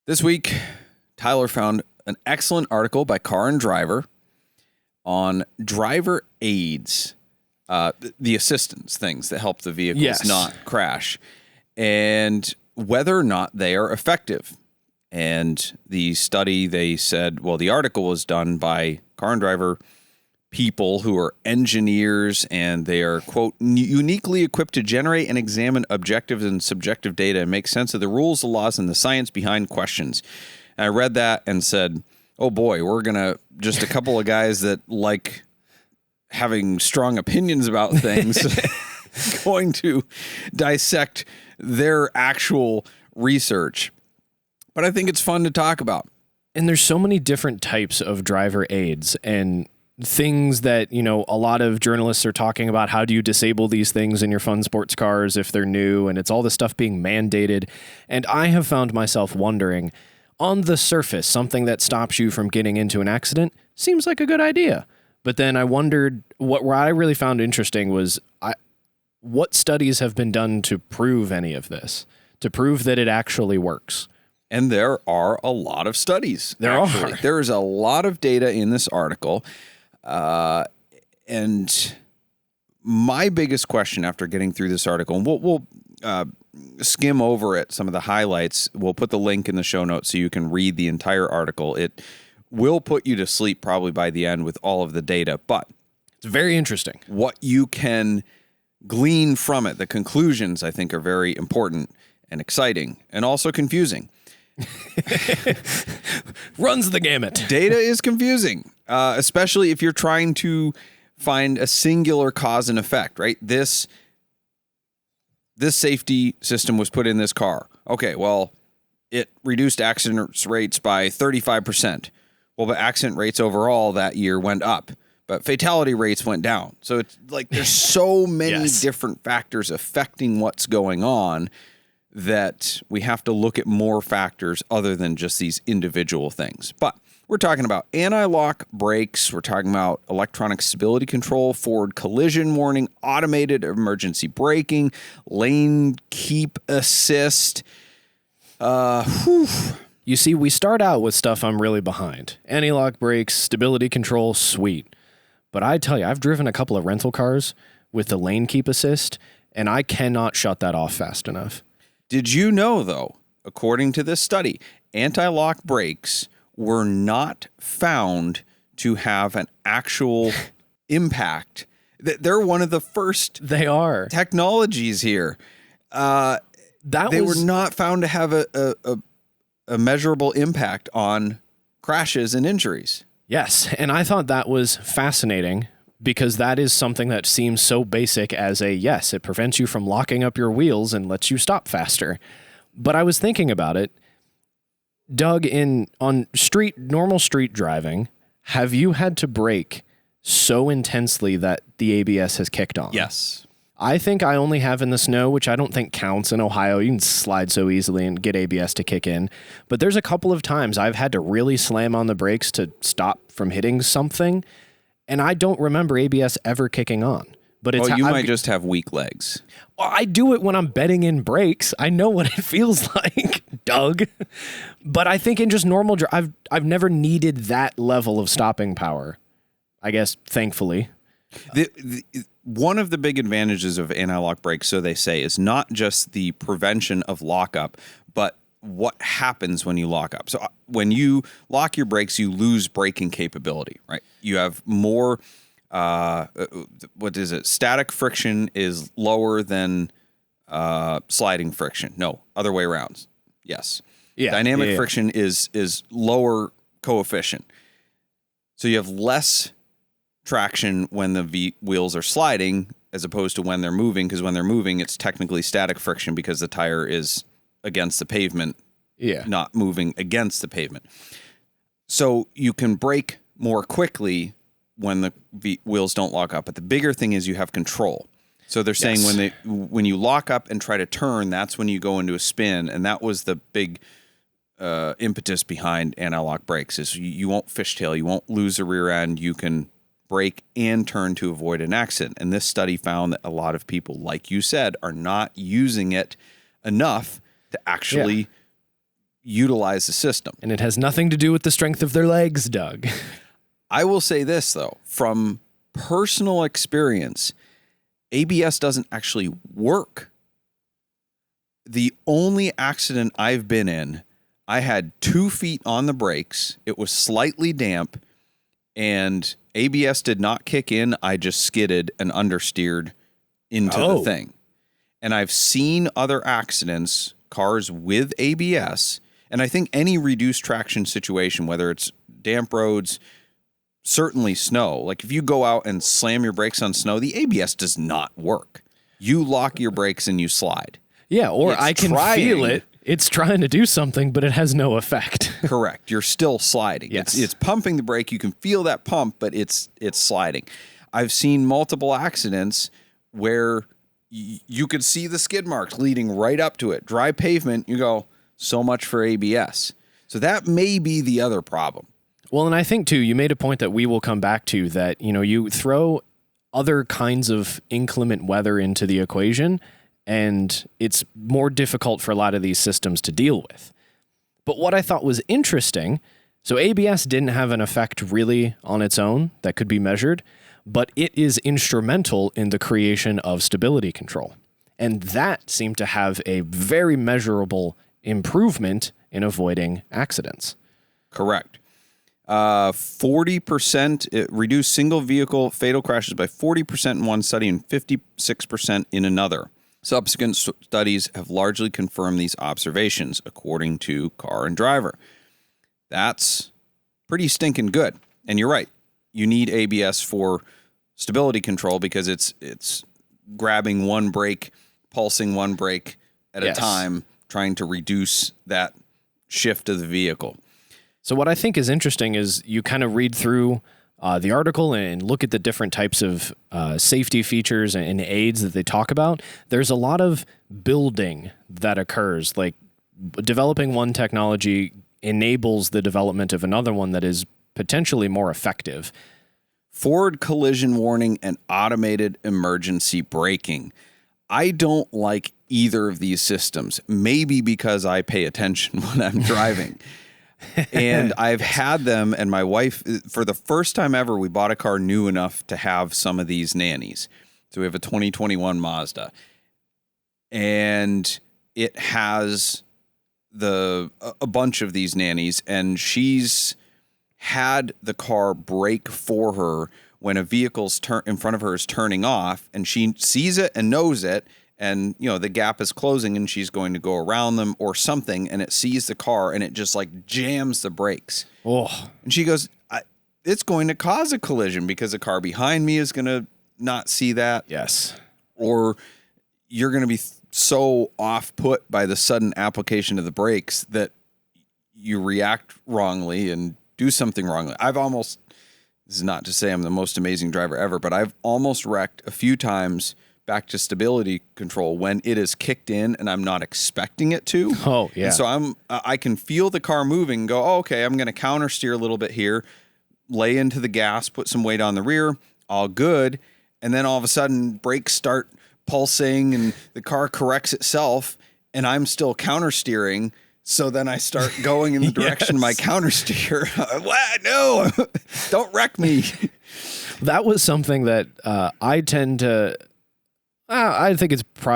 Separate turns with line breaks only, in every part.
This week, Tyler found an excellent article by Car and Driver on driver aids, the assistance things that help the vehicles not crash, and whether or not they are effective. And the study, they said, well, the article was done by Car and Driver people who are engineers, and they are, quote, uniquely equipped to generate and examine objective and subjective data and make sense of the rules, the laws, and the science behind questions. And I read that and said, oh boy, we're going to just a couple of guys that like having strong opinions about things going to dissect their actual research. But I think it's fun to talk about.
And there's so many different types of driver aids and things that, you know, a lot of journalists are talking about. How do you disable these things in your fun sports cars if they're new? And it's all this stuff being mandated. And I have found myself wondering, on the surface, something that stops you from getting into an accident seems like a good idea. But then I wondered, what I really found interesting was what studies have been done to prove any of this, to prove that it actually works.
And there are a lot of studies.
There
is a lot of data in this article. And my biggest question after getting through this article, and we'll skim over it, some of the highlights. We'll put the link in the show notes so you can read the entire article. It will put you to sleep probably by the end with all of the data, but
it's very interesting.
What you can glean from it, the conclusions, I think, are very important and exciting and also confusing.
Runs the gamut.
Data is confusing, especially if you're trying to find a singular cause and effect, right? This safety system was put in this car. Okay, well, it reduced accident rates by 35%. Well, but accident rates overall that year went up, but fatality rates went down. So it's like there's so many different factors affecting what's going on that we have to look at more factors other than just these individual things. But we're talking about anti-lock brakes. We're talking about electronic stability control, forward collision warning, automated emergency braking, lane keep assist.
You see, we start out with stuff I'm really behind. Anti-lock brakes, stability control, sweet. But I tell you, I've driven a couple of rental cars with the lane keep assist, and I cannot shut that off fast enough.
Did you know, though, according to this study, anti-lock brakes were not found to have an actual impact? They're one of the first technologies here. They were not found to have a measurable impact on crashes and injuries.
Yes, and I thought that was fascinating, because that is something that seems so basic as it prevents you from locking up your wheels and lets you stop faster. But I was thinking about it. Doug, on normal street driving, have you had to brake so intensely that the ABS has kicked on?
Yes.
I think I only have in the snow, which I don't think counts in Ohio. You can slide so easily and get ABS to kick in. But there's a couple of times I've had to really slam on the brakes to stop from hitting something. And I don't remember ABS ever kicking on. But it's
you might just have weak legs.
Well, I do it when I'm betting in brakes. I know what it feels like, Doug. But I think in just normal I've never needed that level of stopping power. I guess, thankfully.
One of the big advantages of anti-lock brakes, so they say, is not just the prevention of lockup, but what happens when you lock up. So when you lock your brakes, you lose braking capability, right? You have more, static friction is lower than sliding friction. No, other way around. Yes.
Yeah.
Dynamic friction is lower coefficient. So you have less traction when the wheels are sliding as opposed to when they're moving, because when they're moving, it's technically static friction because the tire is against the pavement, not moving against the pavement. So you can brake more quickly when the wheels don't lock up. But the bigger thing is you have control. So they're saying when you lock up and try to turn, that's when you go into a spin. And that was the big impetus behind anti-lock brakes, is you won't fishtail, you won't lose the rear end, you can brake and turn to avoid an accident. And this study found that a lot of people, like you said, are not using it enough to actually utilize the system.
And it has nothing to do with the strength of their legs, Doug.
I will say this, though, from personal experience, ABS doesn't actually work. The only accident I've been in, I had 2 feet on the brakes. It was slightly damp, and ABS did not kick in. I just skidded and understeered into the thing. And I've seen other accidents, cars with ABS, and I think any reduced traction situation, whether it's damp roads, certainly snow, like if you go out and slam your brakes on snow, the ABS does not work. You lock your brakes and you slide.
Yeah, or I can feel it. It's trying to do something, but it has no effect.
Correct. You're still sliding.
Yes.
It's pumping the brake. You can feel that pump, but it's sliding. I've seen multiple accidents where you could see the skid marks leading right up to it. Dry pavement, you go, so much for ABS. So that may be the other problem.
Well, and I think, too, you made a point that we will come back to that, you throw other kinds of inclement weather into the equation, and it's more difficult for a lot of these systems to deal with. But what I thought was interesting, so ABS didn't have an effect really on its own that could be measured, but it is instrumental in the creation of stability control. And that seemed to have a very measurable improvement in avoiding accidents.
Correct. 40%, it reduced single vehicle fatal crashes by 40% in one study and 56% in another. Subsequent studies have largely confirmed these observations, according to Car and Driver. That's pretty stinking good. And you're right. You need ABS for stability control because it's grabbing one brake, pulsing one brake at a time, trying to reduce that shift of the vehicle.
So what I think is interesting is you kind of read through the article and look at the different types of safety features and aids that they talk about. There's a lot of building that occurs, like developing one technology enables the development of another one that is potentially more effective.
Forward collision warning and automated emergency braking. I don't like either of these systems, maybe because I pay attention when I'm driving. And I've had them, and my wife, for the first time ever, we bought a car new enough to have some of these nannies. So we have a 2021 Mazda, and it has a bunch of these nannies, and she's had the car brake for her when a vehicle's in front of her is turning off, and she sees it and knows it, and the gap is closing and she's going to go around them or something, and it sees the car and it just like jams the brakes.
Oh.
And she goes, it's going to cause a collision because the car behind me is going to not see that.
Yes.
Or you're going to be so off put by the sudden application of the brakes that you react wrongly and do something wrongly. This is not to say I'm the most amazing driver ever, but I've almost wrecked a few times back to stability control when it is kicked in and I'm not expecting it to.
Oh, yeah.
And so I can feel the car moving and go, okay, I'm going to counter steer a little bit here, lay into the gas, put some weight on the rear, all good. And then all of a sudden brakes start pulsing and the car corrects itself and I'm still counter steering. So then I start going in the direction of my counter steer. What? No, don't wreck me.
That was something that I tend to... I think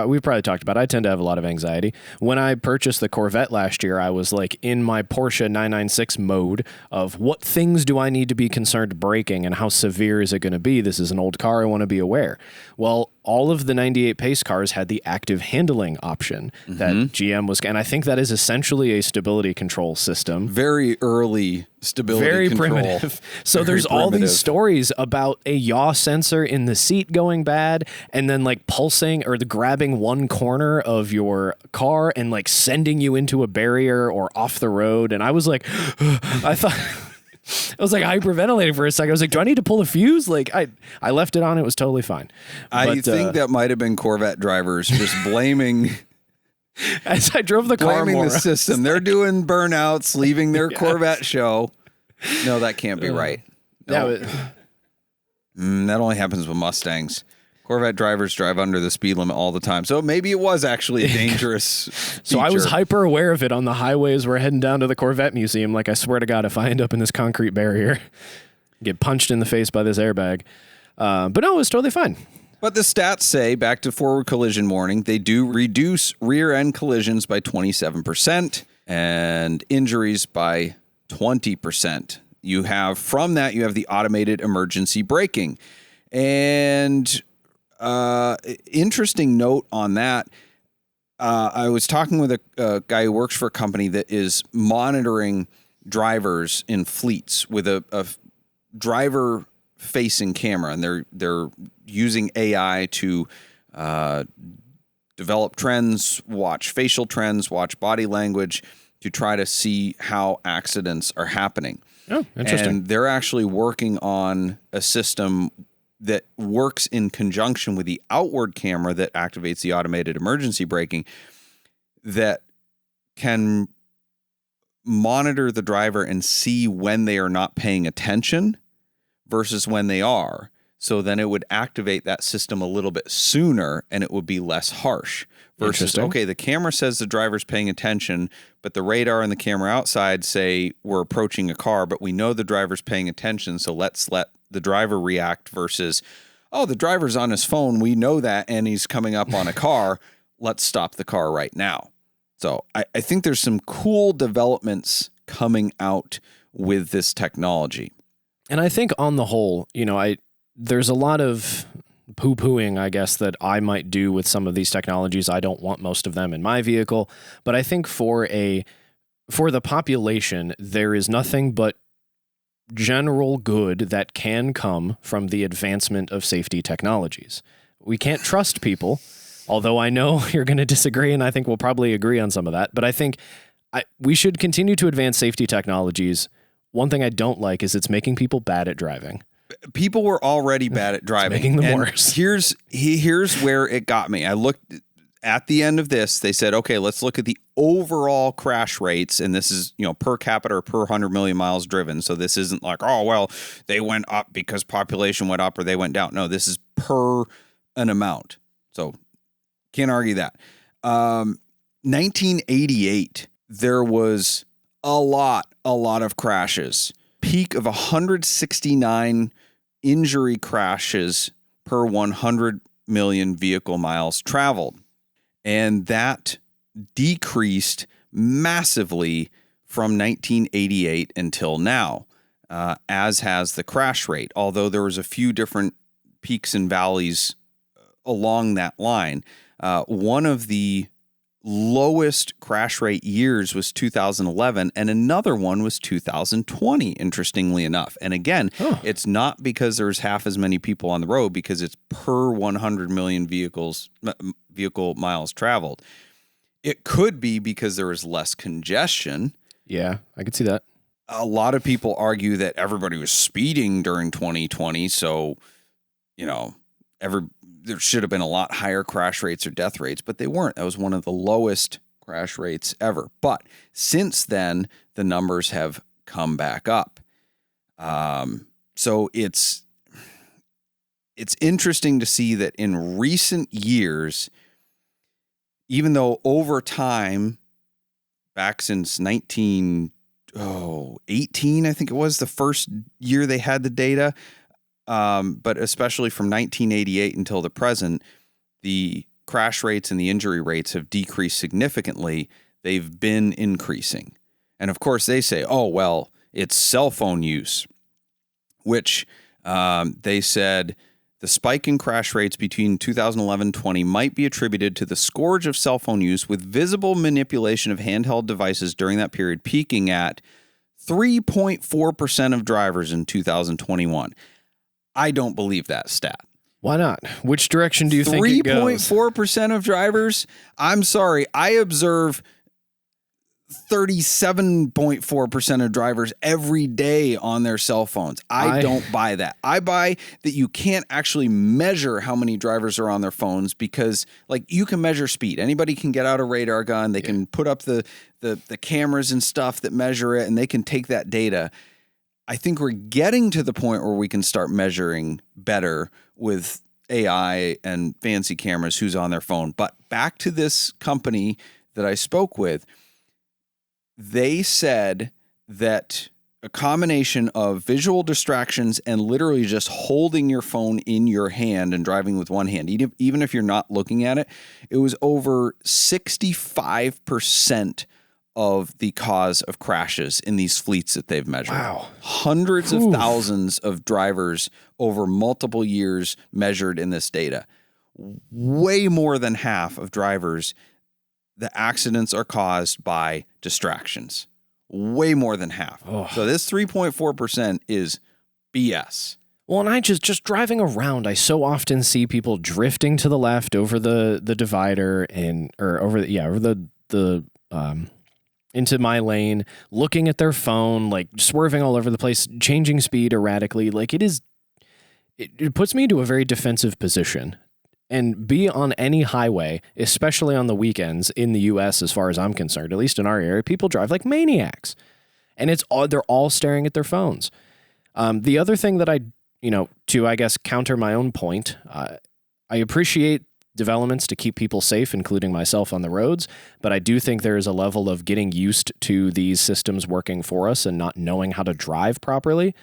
we've probably talked about it. I tend to have a lot of anxiety. When I purchased the Corvette last year, I was like in my Porsche 996 mode of what things do I need to be concerned braking and how severe is it going to be? This is an old car. I want to be aware. Well, all of the 98 pace cars had the active handling option that GM was, and I think that is essentially a stability control system.
Very early stability control.
Very primitive. So there's all these stories about a yaw sensor in the seat going bad and then like pulsing or grabbing one corner of your car and like sending you into a barrier or off the road. And I was like, I was like hyperventilating for a second. I was like, do I need to pull a fuse? Like I left it on. It was totally fine.
I think that might have been Corvette drivers just blaming...
As I drove the car
blaming
more,
the system. They're doing burnouts, leaving their Corvette show. No, that can't be right. No.
That
That only happens with Mustangs. Corvette drivers drive under the speed limit all the time. So maybe it was actually a dangerous
So I was
feature.
hyper aware of it on the highways. We're heading down to the Corvette Museum. Like, I swear to God, if I end up in this concrete barrier, get punched in the face by this airbag. But no, it was totally fine.
But the stats say, back to forward collision warning, they do reduce rear end collisions by 27% and injuries by 20%. You have the automated emergency braking. And interesting note on that, I was talking with a guy who works for a company that is monitoring drivers in fleets with a driver-facing camera, and they're using AI to develop trends, watch facial trends, watch body language to try to see how accidents are happening.
Oh, interesting.
And they're actually working on a system that works in conjunction with the outward camera that activates the automated emergency braking that can monitor the driver and see when they are not paying attention versus when they are. So then it would activate that system a little bit sooner and it would be less harsh. Versus, okay, the camera says the driver's paying attention, but the radar and the camera outside say we're approaching a car, but we know the driver's paying attention, so let's let the driver react versus, oh, the driver's on his phone, we know that, and he's coming up on a car, let's stop the car right now. So I think there's some cool developments coming out with this technology.
And I think on the whole, there's a lot of poo-pooing, I guess, that I might do with some of these technologies. I don't want most of them in my vehicle, but I think for the population, there is nothing but general good that can come from the advancement of safety technologies. We can't trust people, although I know you're going to disagree, and I think we'll probably agree on some of that, but I think we should continue to advance safety technologies. One thing I don't like is it's making people bad at driving.
People were already bad at driving.
It's making them worse.
Here's where it got me. I looked at the end of this. They said, okay, let's look at the overall crash rates. And this is, per capita or per 100 million miles driven. So this isn't like, oh, well, they went up because population went up or they went down. No, this is per an amount. So can't argue that. 1988, there was a lot of crashes. Peak of 169 injury crashes per 100 million vehicle miles traveled. And that decreased massively from 1988 until now, as has the crash rate, although there was a few different peaks and valleys along that line. One of the lowest crash rate years was 2011, and another one was 2020, interestingly enough. And again, It's not because there's half as many people on the road, because it's per 100 million vehicle miles traveled. It could be because there was less congestion.
Yeah, I could see that.
A lot of people argue that everybody was speeding during 2020, so, there should have been a lot higher crash rates or death rates, but they weren't. That was one of the lowest crash rates ever. But since then, the numbers have come back up. So it's interesting to see that in recent years, even though over time, back since 1918, I think it was the first year they had the data, but especially from 1988 until the present, the crash rates and the injury rates have decreased significantly. They've been increasing. And of course, they say, oh, well, it's cell phone use, which they said the spike in crash rates between 2011 and 20 might be attributed to the scourge of cell phone use, with visible manipulation of handheld devices during that period peaking at 3.4% of drivers in 2021. I don't believe that stat.
Why not? Which direction do you think it goes?
3.4% of drivers? I'm sorry. I observe 37.4% of drivers every day on their cell phones. I don't buy that. I buy that you can't actually measure how many drivers are on their phones, because you can measure speed. Anybody can get out a radar gun. They can put up the cameras and stuff that measure it, and they can take that data. I think we're getting to the point where we can start measuring better with AI and fancy cameras who's on their phone. But back to this company that I spoke with, they said that a combination of visual distractions and literally just holding your phone in your hand and driving with one hand, even if you're not looking at it, it was over 65% of the cause of crashes in these fleets that they've measured.
Wow.
Hundreds of thousands of drivers over multiple years measured in this data. Way more than half of drivers, the accidents are caused by distractions. Way more than half. Oh. So this 3.4% is BS.
Well, and I just driving around, I so often see people drifting to the left over the divider into my lane, looking at their phone, like swerving all over the place, changing speed erratically. Like it puts me into a very defensive position. And be on any highway, especially on the weekends in the U.S., as far as I'm concerned, at least in our area, people drive like maniacs. And they're all staring at their phones. The other thing that to, I guess, counter my own point, I appreciate developments to keep people safe, including myself on the roads, but I do think there is a level of getting used to these systems working for us and not knowing how to drive properly.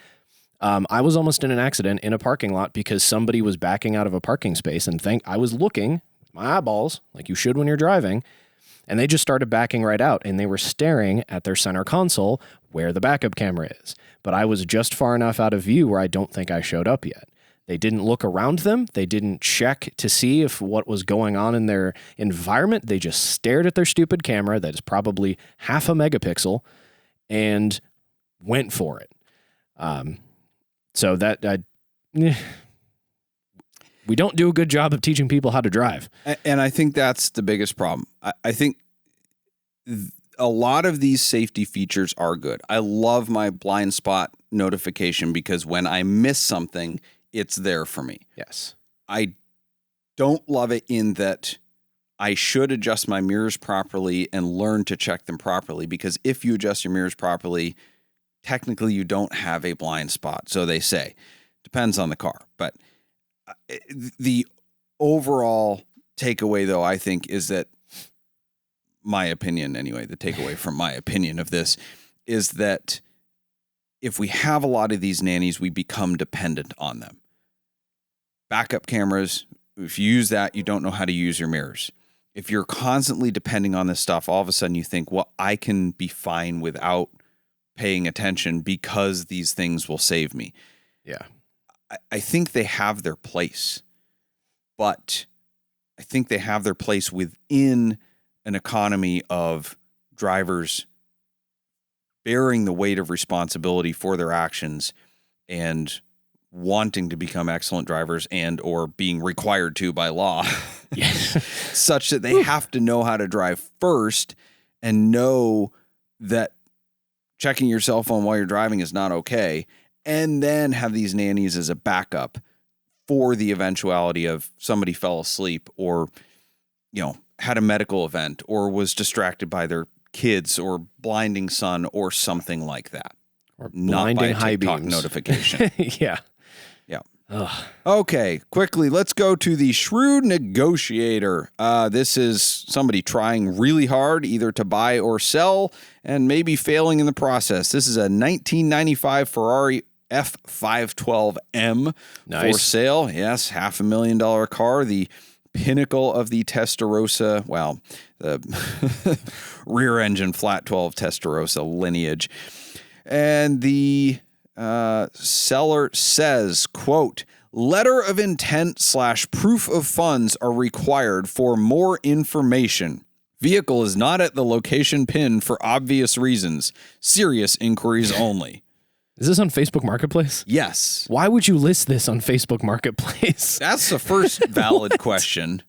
I was almost in an accident in a parking lot because somebody was backing out of a parking space, and I was looking with my eyeballs like you should when you're driving, and they just started backing right out, and they were staring at their center console where the backup camera is. But I was just far enough out of view where I don't think I showed up yet. They didn't look around them. They didn't check to see if what was going on in their environment. They just stared at their stupid camera that is probably half a megapixel and went for it. So we don't do a good job of teaching people how to drive.
And I think that's the biggest problem. I think a lot of these safety features are good. I love my blind spot notification because when I miss something, it's there for me.
Yes.
I don't love it in that I should adjust my mirrors properly and learn to check them properly, because if you adjust your mirrors properly, technically you don't have a blind spot. So they say. Depends on the car. But the overall takeaway, though, I think, is that my opinion anyway, the takeaway from my opinion of this is that if we have a lot of these nannies, we become dependent on them. Backup cameras, if you use that, you don't know how to use your mirrors. If you're constantly depending on this stuff, all of a sudden you think, well, I can be fine without paying attention because these things will save me.
Yeah.
I think they have their place, but I think they have their place within an economy of drivers bearing the weight of responsibility for their actions and wanting to become excellent drivers and or being required to by law such that they have to know how to drive first and know that checking your cell phone while you're driving is not okay, and then have these nannies as a backup for the eventuality of somebody fell asleep or, had a medical event or was distracted by their kids or blinding sun or something like that.
Or blinding
not by a TikTok notification.
Yeah.
Yeah. Ugh. Okay, quickly, let's go to the Shrewd Negotiator. This is somebody trying really hard either to buy or sell and maybe failing in the process. This is a 1995 Ferrari F512M for sale. Yes, $500,000 car. The pinnacle of the Testarossa, well, the rear engine flat 12 Testarossa lineage. And the seller says, quote, letter of intent / proof of funds are required for more information. Vehicle is not at the location pinned for obvious reasons. Serious inquiries only.
Is this on Facebook Marketplace?
Yes.
Why would you list this on Facebook Marketplace?
That's the first valid question.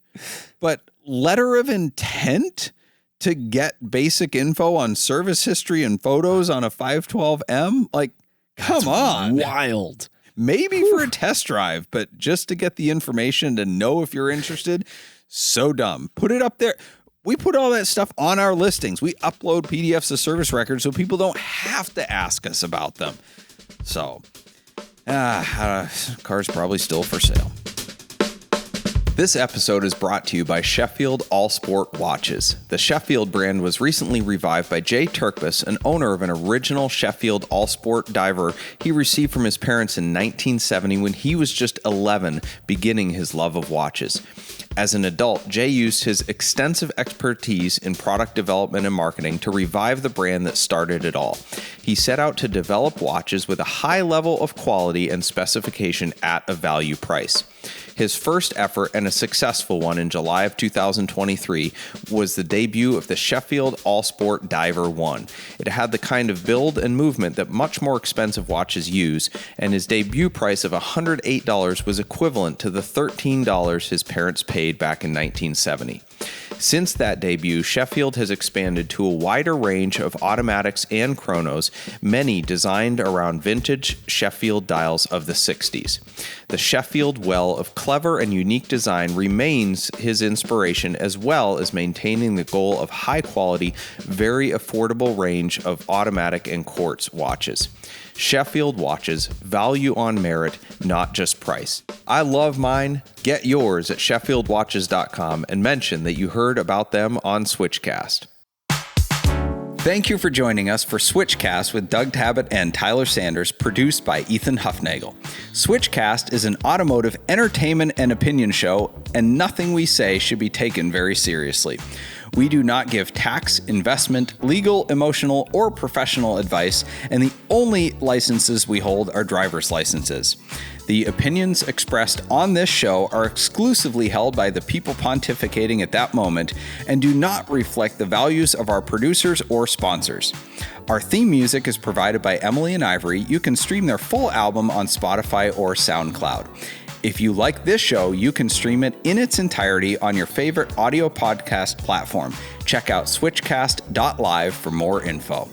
But letter of intent to get basic info on service history and photos on a 512M? Like, come on.
Wild.
Maybe for a test drive, but just to get the information to know if you're interested, so dumb. Put it up there. We put all that stuff on our listings. We upload PDFs of service records so people don't have to ask us about them. So, car's probably still for sale. This episode is brought to you by Sheffield All Sport Watches. The Sheffield brand was recently revived by Jay Turkbus, an owner of an original Sheffield All Sport diver he received from his parents in 1970 when he was just 11, beginning his love of watches. As an adult, Jay used his extensive expertise in product development and marketing to revive the brand that started it all. He set out to develop watches with a high level of quality and specification at a value price. His first effort, and a successful one in July of 2023, was the debut of the Sheffield All Sport Diver 1. It had the kind of build and movement that much more expensive watches use, and his debut price of $108 was equivalent to the $13 his parents paid back in 1970. Since that debut, Sheffield has expanded to a wider range of automatics and chronos, many designed around vintage Sheffield dials of the 60s. The Sheffield well of clever and unique design remains his inspiration, as well as maintaining the goal of high quality, very affordable range of automatic and quartz watches. Sheffield watches, value on merit, not just price. I love mine. Get yours at SheffieldWatches.com and mention that you heard about them on Switchcast. Thank you for joining us for Switchcast with Doug Tabbitt and Tyler Sanders, produced by Ethan Huffnagel. Switchcast is an automotive entertainment and opinion show, and nothing we say should be taken very seriously. We do not give tax, investment, legal, emotional, or professional advice, and the only licenses we hold are driver's licenses. The opinions expressed on this show are exclusively held by the people pontificating at that moment and do not reflect the values of our producers or sponsors. Our theme music is provided by Emily and Ivory. You can stream their full album on Spotify or SoundCloud. If you like this show, you can stream it in its entirety on your favorite audio podcast platform. Check out switchcast.live for more info.